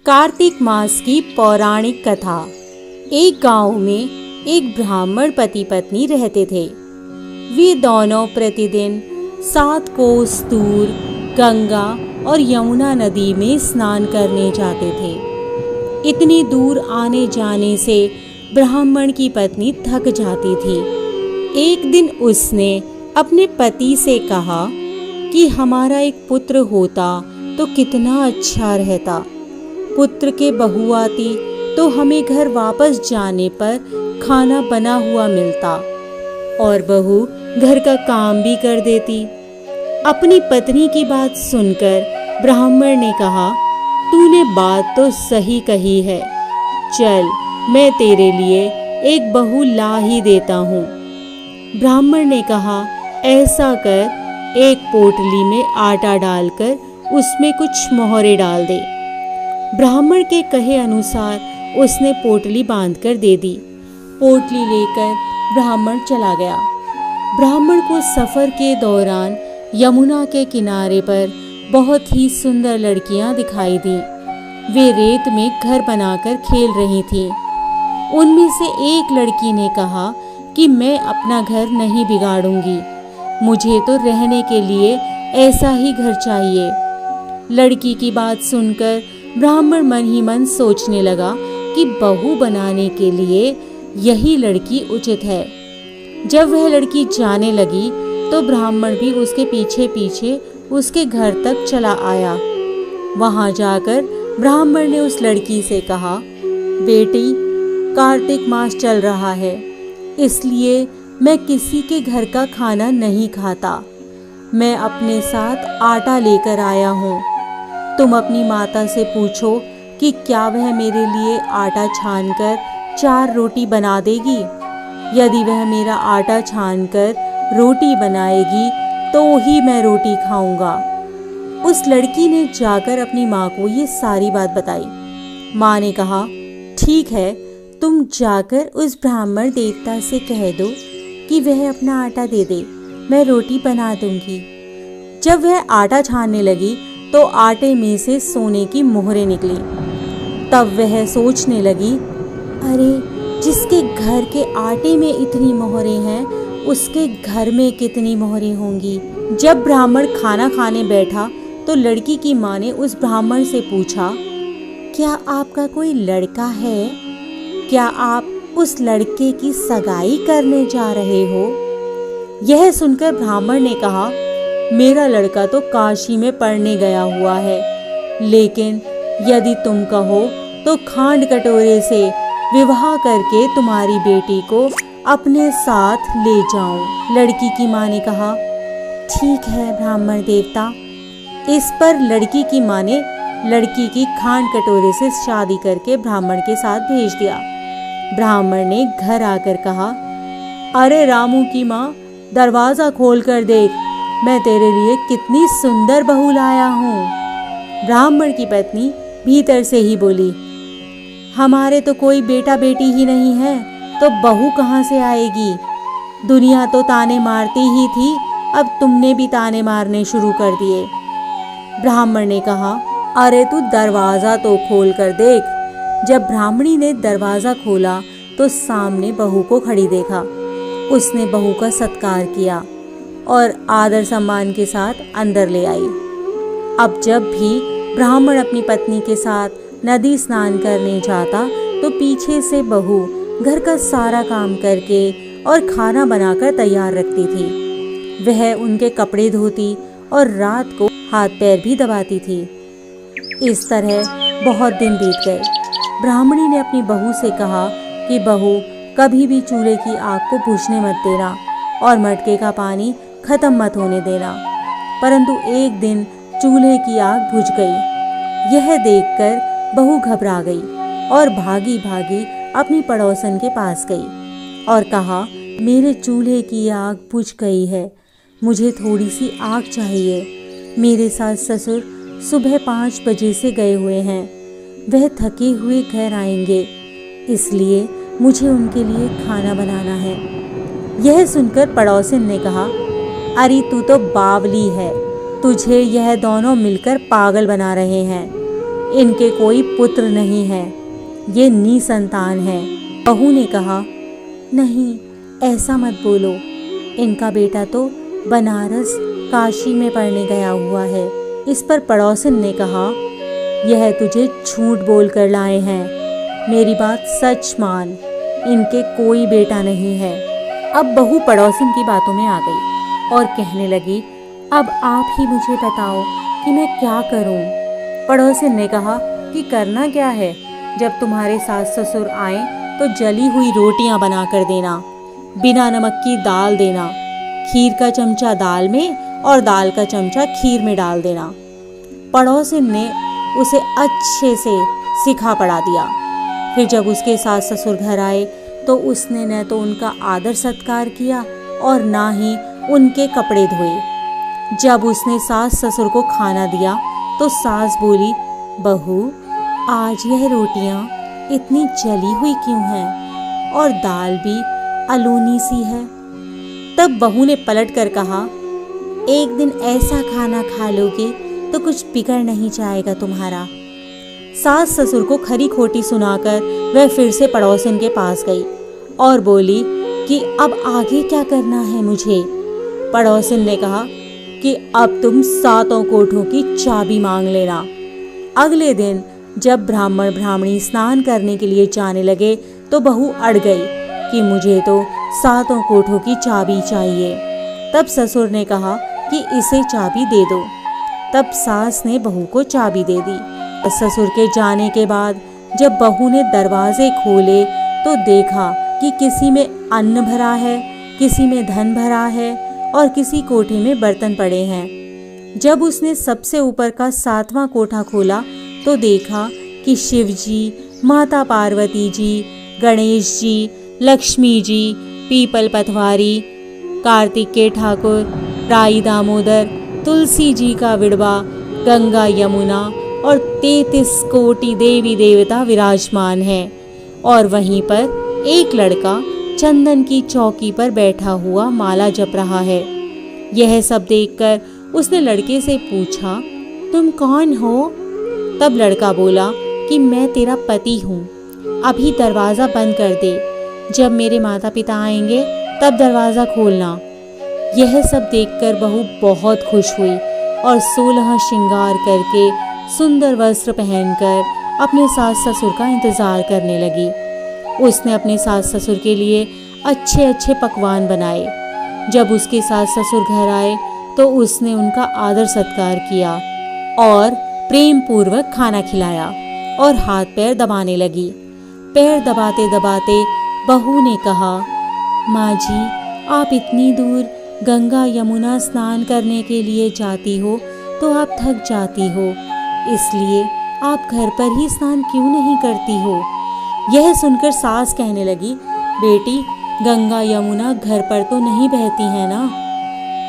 कार्तिक मास की पौराणिक कथा। एक गांव में एक ब्राह्मण पति पत्नी रहते थे। वे दोनों प्रतिदिन 7 कोस दूर गंगा और यमुना नदी में स्नान करने जाते थे। इतनी दूर आने जाने से ब्राह्मण की पत्नी थक जाती थी। एक दिन उसने अपने पति से कहा कि हमारा एक पुत्र होता तो कितना अच्छा रहता। पुत्र के बहू आती तो हमें घर वापस जाने पर खाना बना हुआ मिलता और बहू घर का काम भी कर देती। अपनी पत्नी की बात सुनकर ब्राह्मण ने कहा, तूने बात तो सही कही है, चल मैं तेरे लिए एक बहू ला ही देता हूँ। ब्राह्मण ने कहा, ऐसा कर, एक पोटली में आटा डालकर उसमें कुछ मोहरे डाल दे। ब्राह्मण के कहे अनुसार उसने पोटली बांधकर दे दी। पोटली लेकर ब्राह्मण चला गया। ब्राह्मण को सफर के दौरान यमुना के किनारे पर बहुत ही सुंदर लड़कियां दिखाई दी। वे रेत में घर बनाकर खेल रही थीं। उनमें से एक लड़की ने कहा कि मैं अपना घर नहीं बिगाड़ूंगी, मुझे तो रहने के लिए ऐसा ही घर चाहिए। लड़की की बात सुनकर ब्राह्मण मन ही मन सोचने लगा कि बहू बनाने के लिए यही लड़की उचित है। जब वह लड़की जाने लगी तो ब्राह्मण भी उसके पीछे पीछे उसके घर तक चला आया। वहां जाकर ब्राह्मण ने उस लड़की से कहा, बेटी, कार्तिक मास चल रहा है, इसलिए मैं किसी के घर का खाना नहीं खाता। मैं अपने साथ आटा लेकर आया हूँ। तुम अपनी माता से पूछो कि क्या वह मेरे लिए आटा छानकर 4 रोटी बना देगी। यदि वह मेरा आटा छानकर रोटी बनाएगी तो ही मैं रोटी खाऊंगा। उस लड़की ने जाकर अपनी माँ को ये सारी बात बताई। माँ ने कहा, ठीक है, तुम जाकर उस ब्राह्मण देवता से कह दो कि वह अपना आटा दे दे, मैं रोटी बना दूंगी। जब वह आटा छानने लगी तो आटे में से सोने की मोहरें निकली। तब वह सोचने लगी, अरे, जिसके घर के आटे में इतनी मोहरें हैं, उसके घर में कितनी मोहरें होंगी। जब ब्राह्मण खाना खाने बैठा तो लड़की की माँ ने उस ब्राह्मण से पूछा, क्या आपका कोई लड़का है? क्या आप उस लड़के की सगाई करने जा रहे हो? यह सुनकर ब्राह्मण ने कहा, मेरा लड़का तो काशी में पढ़ने गया हुआ है, लेकिन यदि तुम कहो तो खांड कटोरे से विवाह करके तुम्हारी बेटी को अपने साथ ले जाऊं। लड़की की माँ ने कहा, ठीक है ब्राह्मण देवता। इस पर लड़की की माँ ने लड़की की खांड कटोरे से शादी करके ब्राह्मण के साथ भेज दिया। ब्राह्मण ने घर आकर कहा, अरे रामू की माँ, दरवाजा खोल कर देख, मैं तेरे लिए कितनी सुंदर बहू लाया हूँ। ब्राह्मण की पत्नी भीतर से ही बोली, हमारे तो कोई बेटा बेटी ही नहीं है, तो बहू कहाँ से आएगी? दुनिया तो ताने मारती ही थी, अब तुमने भी ताने मारने शुरू कर दिए। ब्राह्मण ने कहा, अरे तू दरवाजा तो खोल कर देख। जब ब्राह्मणी ने दरवाजा खोला तो सामने बहू को खड़ी देखा। उसने बहू का सत्कार किया और आदर सम्मान के साथ अंदर ले आई। अब जब भी ब्राह्मण अपनी पत्नी के साथ नदी स्नान करने जाता तो पीछे से बहू घर का सारा काम करके और खाना बनाकर तैयार रखती थी। वह उनके कपड़े धोती और रात को हाथ पैर भी दबाती थी। इस तरह बहुत दिन बीत गए। ब्राह्मणी ने अपनी बहू से कहा कि बहू, कभी भी चूल्हे की आग को बुझने मत देना और मटके का पानी खत्म मत होने देना। परंतु एक दिन चूल्हे की आग बुझ गई। यह देखकर बहू घबरा गई और भागी भागी अपनी पड़ोसन के पास गई और कहा, मेरे चूल्हे की आग बुझ गई है, मुझे थोड़ी सी आग चाहिए। मेरे सास ससुर सुबह 5 बजे से गए हुए हैं, वह थके हुए घर आएंगे, इसलिए मुझे उनके लिए खाना बनाना है। यह सुनकर पड़ोसन ने कहा, अरे तू तो बावली है, तुझे यह दोनों मिलकर पागल बना रहे हैं। इनके कोई पुत्र नहीं है, ये निसंतान है। बहू ने कहा, नहीं ऐसा मत बोलो, इनका बेटा तो बनारस काशी में पढ़ने गया हुआ है। इस पर पड़ोसिन ने कहा, यह तुझे झूठ बोल कर लाए हैं, मेरी बात सच मान, इनके कोई बेटा नहीं है। अब बहू पड़ोसिन की बातों में आ गई और कहने लगी, अब आप ही मुझे बताओ कि मैं क्या करूं। पड़ोसिन ने कहा कि करना क्या है, जब तुम्हारे सास ससुर आए तो जली हुई रोटियां बना कर देना, बिना नमक की दाल देना, खीर का चमचा दाल में और दाल का चमचा खीर में डाल देना। पड़ोसिन ने उसे अच्छे से सिखा पढ़ा दिया। फिर जब उसके सास ससुर घर आए तो उसने न तो उनका आदर सत्कार किया और ना ही उनके कपड़े धोए। जब उसने सास ससुर को खाना दिया तो सास बोली, बहू आज यह रोटियां इतनी जली हुई क्यों हैं और दाल भी अलूनी सी है। तब बहू ने पलट कर कहा, एक दिन ऐसा खाना खा लोगे तो कुछ बिगड़ नहीं जाएगा तुम्हारा। सास ससुर को खरी खोटी सुनाकर वह फिर से पड़ोसिन के पास गई और बोली कि अब आगे क्या करना है मुझे। पड़ोसिन ने कहा कि अब तुम 7 कोठों की चाबी मांग लेना। अगले दिन जब ब्राह्मण ब्राह्मणी स्नान करने के लिए जाने लगे तो बहू अड़ गई कि मुझे तो 7 कोठों की चाबी चाहिए। तब ससुर ने कहा कि इसे चाबी दे दो। तब सास ने बहू को चाबी दे दी। ससुर के जाने के बाद जब बहू ने दरवाजे खोले तो देखा कि किसी में अन्न भरा है, किसी में धन भरा है और किसी कोठे में बर्तन पड़े हैं। जब उसने सबसे ऊपर का 7वां कोठा खोला तो देखा कि शिव जी, माता पार्वती जी, गणेश जी, लक्ष्मी जी, पीपल पतवारी, कार्तिक के ठाकुर, राई दामोदर, तुलसी जी का विड़वा, गंगा यमुना और 33 कोटि देवी देवता विराजमान हैं। और वहीं पर एक लड़का चंदन की चौकी पर बैठा हुआ माला जप रहा है। यह सब देखकर उसने लड़के से पूछा, तुम कौन हो? तब लड़का बोला कि मैं तेरा पति हूँ, अभी दरवाज़ा बंद कर दे, जब मेरे माता पिता आएंगे तब दरवाज़ा खोलना। यह सब देखकर बहू बहुत खुश हुई और 16 श्रृंगार करके सुंदर वस्त्र पहनकर अपने सास ससुर का इंतज़ार करने लगी। उसने अपने सास ससुर के लिए अच्छे अच्छे पकवान बनाए। जब उसके सास ससुर घर आए तो उसने उनका आदर सत्कार किया और प्रेम पूर्वक खाना खिलाया और हाथ पैर दबाने लगी। पैर दबाते दबाते बहू ने कहा, माँ जी आप इतनी दूर गंगा यमुना स्नान करने के लिए जाती हो तो आप थक जाती हो, इसलिए आप घर पर ही स्नान क्यों नहीं करती हो। यह सुनकर सास कहने लगी, बेटी गंगा यमुना घर पर तो नहीं बहती है ना।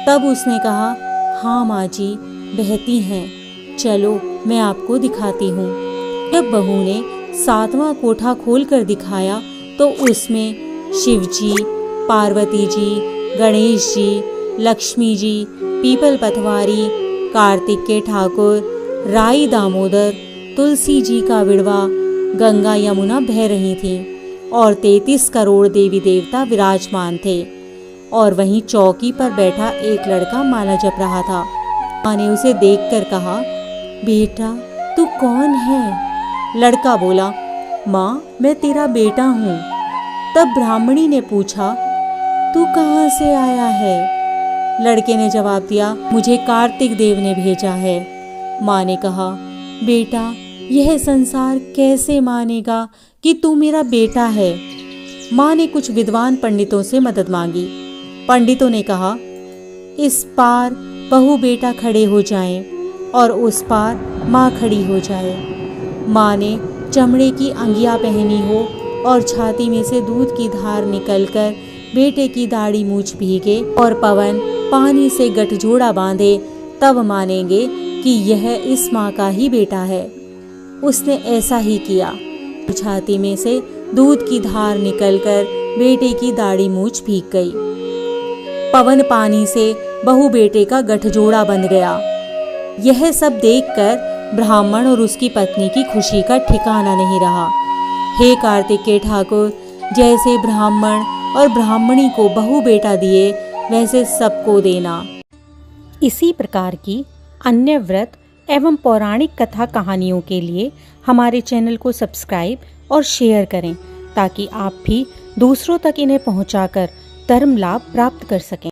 तब उसने कहा, हाँ माँ जी बहती हैं, चलो मैं आपको दिखाती हूँ। जब बहू ने 7वां कोठा खोल कर दिखाया तो उसमें शिव जी, पार्वती जी, गणेश जी, लक्ष्मी जी, पीपल पतवारी, कार्तिक के ठाकुर, राई दामोदर, तुलसी जी का विड़वा, गंगा यमुना बह रही थी और 33 करोड़ देवी देवता विराजमान थे। और वहीं चौकी पर बैठा एक लड़का माला जप रहा था। माँ ने उसे देखकर कहा, बेटा तू कौन है? लड़का बोला, माँ मैं तेरा बेटा हूँ। तब ब्राह्मणी ने पूछा, तू कहाँ से आया है? लड़के ने जवाब दिया, मुझे कार्तिक देव ने भेजा है। माँ ने कहा, बेटा यह संसार कैसे मानेगा कि तू मेरा बेटा है। माँ ने कुछ विद्वान पंडितों से मदद मांगी। पंडितों ने कहा, इस पार बहू बेटा खड़े हो जाएं और उस पार माँ खड़ी हो जाए। माँ ने चमड़े की अंगिया पहनी हो और छाती में से दूध की धार निकलकर बेटे की दाढ़ी मूछ भीगे और पवन पानी से गठजोड़ा बांधे, तब मानेंगे कि यह इस माँ का ही बेटा है। उसने ऐसा ही किया। छाती में से दूध की धार निकलकर बेटे की दाढ़ी मूछ भीग गई। पवन पानी से बहू बेटे का गठजोड़ा बंध गया। यह सब देखकर ब्राह्मण और उसकी पत्नी की खुशी का ठिकाना नहीं रहा। हे कार्तिक के ठाकुर, जैसे ब्राह्मण और ब्राह्मणी को बहू बेटा दिए वैसे सबको देना। इसी प्रकार की अन्य व्रत एवं पौराणिक कथा कहानियों के लिए हमारे चैनल को सब्सक्राइब और शेयर करें ताकि आप भी दूसरों तक इन्हें पहुंचाकर धर्म लाभ प्राप्त कर सकें।